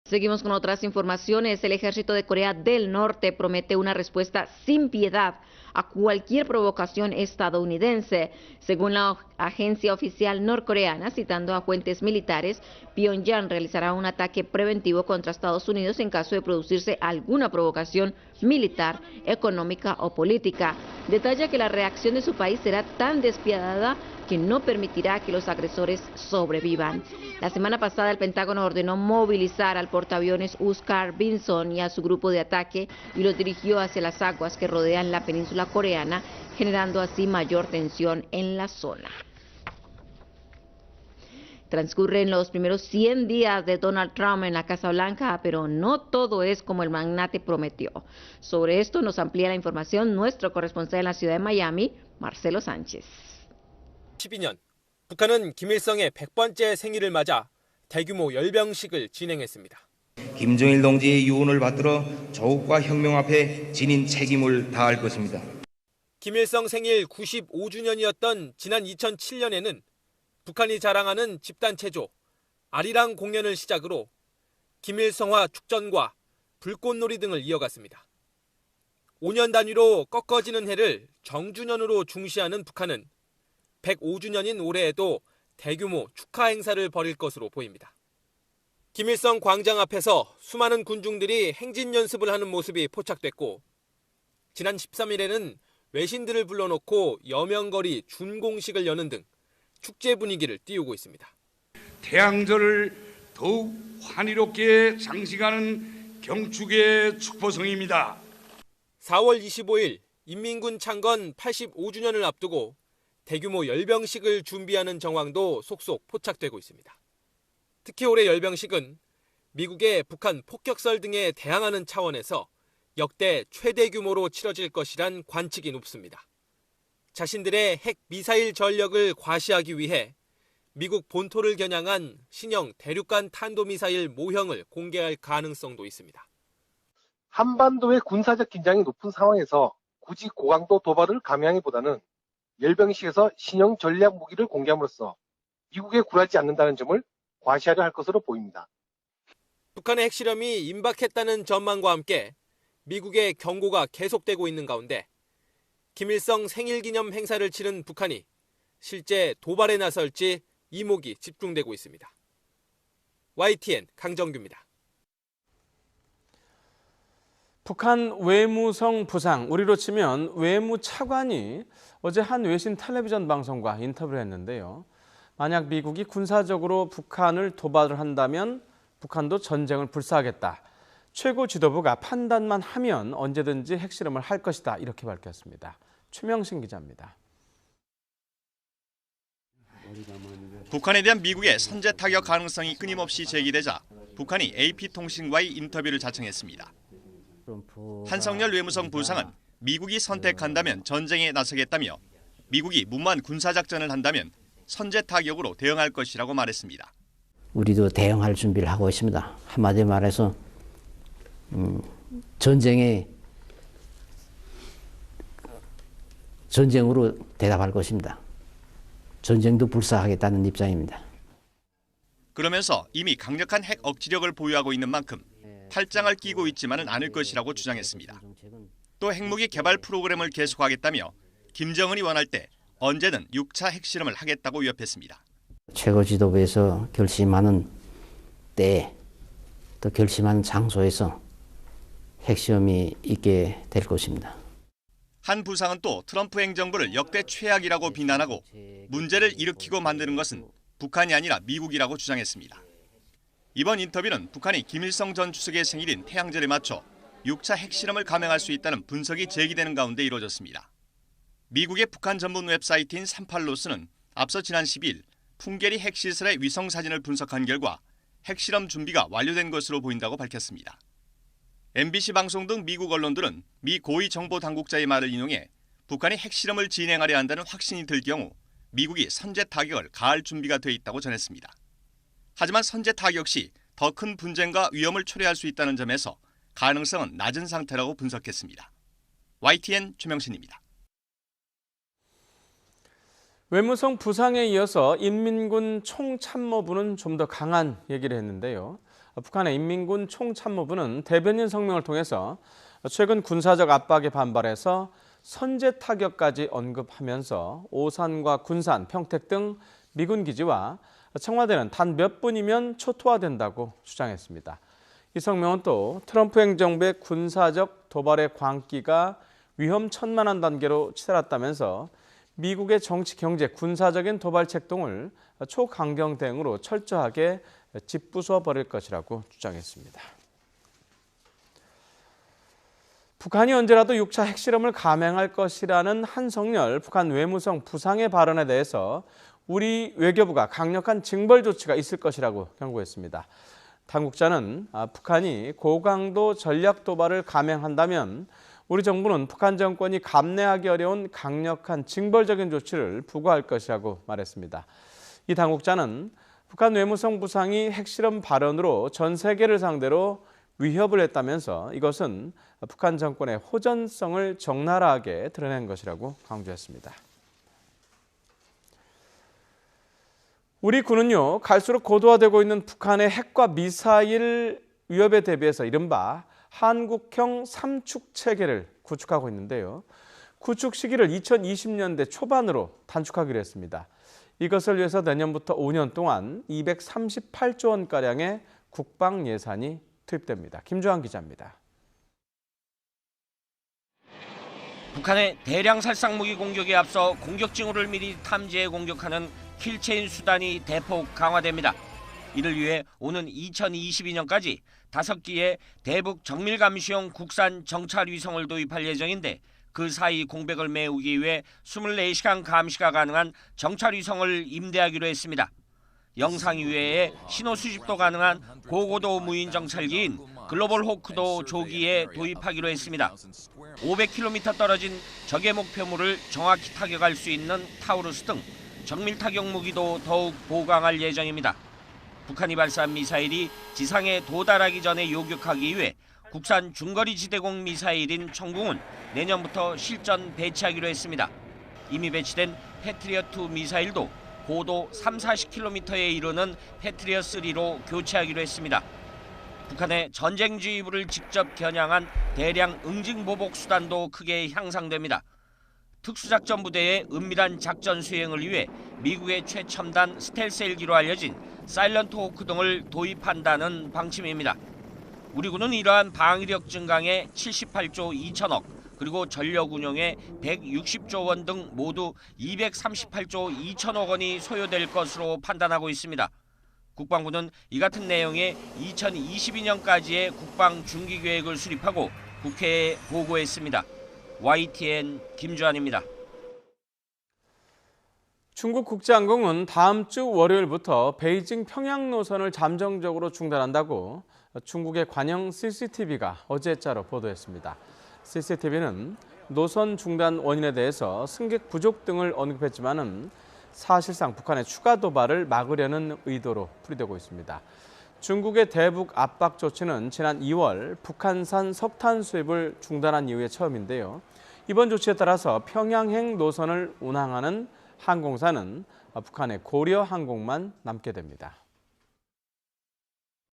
Seguimos con otras informaciones. El ejército de Corea del Norte promete una respuesta sin piedad a cualquier provocación estadounidense. Según la agencia oficial norcoreana, citando a fuentes militares, Pyongyang realizará un ataque preventivo contra Estados Unidos en caso de producirse alguna provocación militar, económica o política. Detalla que la reacción de su país será tan despiadada que no permitirá que los agresores sobrevivan. La semana pasada el Pentágono ordenó movilizar al portaaviones Oscar Vinson y a su grupo de ataque y los dirigió hacia las aguas que rodean la península coreana, generando así mayor tensión en la zona. Transcurren los primeros 100 días de Donald Trump en la Casa Blanca, pero no todo es como el magnate prometió. Sobre esto nos amplía la información nuestro corresponsal en la ciudad de Miami, Marcelo Sánchez. 2012년 북한은 김일성의 100번째 생일을 맞아 대규모 열병식을 진행했습니다. 김정일 동지의 유언을 받들어 조국과 혁명 앞에 지닌 책임을 다할 것입니다. 김일성 생일 95주년이었던 지난 2007년에는 북한이 자랑하는 집단체조 아리랑 공연을 시작으로 김일성화 축전과 불꽃놀이 등을 이어갔습니다. 5년 단위로 꺾어지는 해를 정주년으로 중시하는 북한은 105주년인 올해에도 대규모 축하 행사를 벌일 것으로 보입니다. 김일성 광장 앞에서 수많은 군중들이 행진 연습을 하는 모습이 포착됐고 지난 13일에는 외신들을 불러놓고 여명거리 준공식을 여는 등 축제 분위기를 띄우고 있습니다. 태양절을 더욱 환희롭게 장식하는 경축의 축포성입니다. 4월 25일 인민군 창건 85주년을 앞두고 대규모 열병식을 준비하는 정황도 속속 포착되고 있습니다. 특히 올해 열병식은 미국의 북한 폭격설 등에 대항하는 차원에서 역대 최대 규모로 치러질 것이란 관측이 높습니다. 자신들의 핵 미사일 전력을 과시하기 위해 미국 본토를 겨냥한 신형 대륙간 탄도미사일 모형을 공개할 가능성도 있습니다. 한반도의 군사적 긴장이 높은 상황에서 굳이 고강도 도발을 감행하기보다는 열병식에서 신형 전략 무기를 공개함으로써 미국에 굴하지 않는다는 점을 과시하려 할 것으로 보입니다. 북한의 핵실험이 임박했다는 전망과 함께 미국의 경고가 계속되고 있는 가운데 김일성 생일기념 행사를 치른 북한이 실제 도발에 나설지 이목이 집중되고 있습니다. YTN 강정규입니다. 북한 외무성 부상, 우리로 치면 외무차관이 어제 한 외신 텔레비전 방송과 인터뷰를 했는데요. 만약 미국이 군사적으로 북한을 도발을 한다면 북한도 전쟁을 불사하겠다. 최고 지도부가 판단만 하면 언제든지 핵실험을 할 것이다. 이렇게 밝혔습니다. 최명신 기자입니다. 북한에 대한 미국의 선제 타격 가능성이 끊임없이 제기되자 북한이 AP통신과의 인터뷰를 자청했습니다. 한성열 외무성 부상은 미국이 선택한다면 전쟁에 나서겠다며 미국이 무모한 군사작전을 한다면 선제 타격으로 대응할 것이라고 말했습니다. 우리도 대응할 준비를 하고 있습니다. 한마디로 말해서 전쟁으로 대답할 것입니다. 전쟁도 불사하겠다는 입장입니다. 그러면서 이미 강력한 핵 억지력을 보유하고 있는 만큼 탈장을 끼고 있지만은 않을 것이라고 주장했습니다. 또 핵무기 개발 프로그램을 계속하겠다며 김정은이 원할 때 언제든 6차 핵실험을 하겠다고 위협했습니다. 최고 지도부에서 결심하는 때에 또 결심하는 장소에서 핵시험이 있게 될 것입니다. 한 부상은 또 트럼프 행정부를 역대 최악이라고 비난하고 문제를 일으키고 만드는 것은 북한이 아니라 미국이라고 주장했습니다. 이번 인터뷰는 북한이 김일성 전 주석의 생일인 태양절에 맞춰 6차 핵실험을 감행할 수 있다는 분석이 제기되는 가운데 이루어졌습니다. 미국의 북한 전문 웹사이트인 38로스는 앞서 지난 10일 풍계리 핵시설의 위성 사진을 분석한 결과 핵실험 준비가 완료된 것으로 보인다고 밝혔습니다. MBC 방송 등 미국 언론들은 미 고위 정보 당국자의 말을 인용해 북한이 핵실험을 진행하려 한다는 확신이 들 경우 미국이 선제 타격을 가할 준비가 돼 있다고 전했습니다. 하지만 선제 타격 시 더 큰 분쟁과 위험을 초래할 수 있다는 점에서 가능성은 낮은 상태라고 분석했습니다. YTN 최명신입니다. 외무성 부상에 이어서 인민군 총참모부는 좀 더 강한 얘기를 했는데요. 북한의 인민군 총참모부는 대변인 성명을 통해서 최근 군사적 압박에 반발해서 선제 타격까지 언급하면서 오산과 군산, 평택 등 미군 기지와 청와대는 단 몇 분이면 초토화된다고 주장했습니다. 이 성명은 또 트럼프 행정부의 군사적 도발의 광기가 위험천만한 단계로 치달았다면서 미국의 정치, 경제, 군사적인 도발 책동을 초강경 대응으로 철저하게 짓부숴 버릴 것이라고 주장했습니다. 북한이 언제라도 6차 핵실험을 감행할 것이라는 한성열 북한 외무성 부상의 발언에 대해서 우리 외교부가 강력한 징벌 조치가 있을 것이라고 경고했습니다. 당국자는 북한이 고강도 전략 도발을 감행한다면 우리 정부는 북한 정권이 감내하기 어려운 강력한 징벌적인 조치를 부과할 것이라고 말했습니다. 이 당국자는 북한 외무성 부상이 핵실험 발언으로 전 세계를 상대로 위협을 했다면서 이것은 북한 정권의 호전성을 적나라하게 드러낸 것이라고 강조했습니다. 우리 군은요, 갈수록 고도화되고 있는 북한의 핵과 미사일 위협에 대비해서 이른바 한국형 삼축 체계를 구축하고 있는데요. 구축 시기를 2020년대 초반으로 단축하기로 했습니다. 이것을 위해서 내년부터 5년 동안 238조 원가량의 국방 예산이 투입됩니다. 김주환 기자입니다. 북한의 대량 살상무기 공격에 앞서 공격 징후를 미리 탐지해 공격하는 킬체인 수단이 대폭 강화됩니다. 이를 위해 오는 2022년까지 5기의 대북 정밀감시용 국산 정찰 위성을 도입할 예정인데 그 사이 공백을 메우기 위해 24시간 감시가 가능한 정찰 위성을 임대하기로 했습니다. 영상 이외에 신호 수집도 가능한 고고도 무인 정찰기인 글로벌 호크도 조기에 도입하기로 했습니다. 500km 떨어진 적의 목표물을 정확히 타격할 수 있는 타우루스 등 정밀 타격 무기도 더욱 보강할 예정입니다. 북한이 발사한 미사일이 지상에 도달하기 전에 요격하기 위해 국산 중거리 지대공 미사일인 청궁은 내년부터 실전 배치하기로 했습니다. 이미 배치된 패트리엇2 미사일도 고도 30-40km에 이르는 패트리엇3로 교체하기로 했습니다. 북한의 전쟁주의부를 직접 겨냥한 대량 응징보복 수단도 크게 향상됩니다. 특수작전부대의 은밀한 작전 수행을 위해 미국의 최첨단 스텔스 헬기로 알려진 사일런트 호크 등을 도입한다는 방침입니다. 우리 군은 이러한 방위력 증강에 78조 2천억, 그리고 전력 운용에 160조 원 등 모두 238조 2천억 원이 소요될 것으로 판단하고 있습니다. 국방부는 이 같은 내용의 2022년까지의 국방 중기계획을 수립하고 국회에 보고했습니다. YTN 김주환입니다. 중국 국제항공은 다음 주 월요일부터 베이징 평양 노선을 잠정적으로 중단한다고 중국의 관영 CCTV가 어제자로 보도했습니다. CCTV는 노선 중단 원인에 대해서 승객 부족 등을 언급했지만은 사실상 북한의 추가 도발을 막으려는 의도로 풀이되고 있습니다. 중국의 대북 압박 조치는 지난 2월 북한산 석탄 수입을 중단한 이후에 처음인데요. 이번 조치에 따라서 평양행 노선을 운항하는 항공사는 북한의 고려 항공만 남게 됩니다.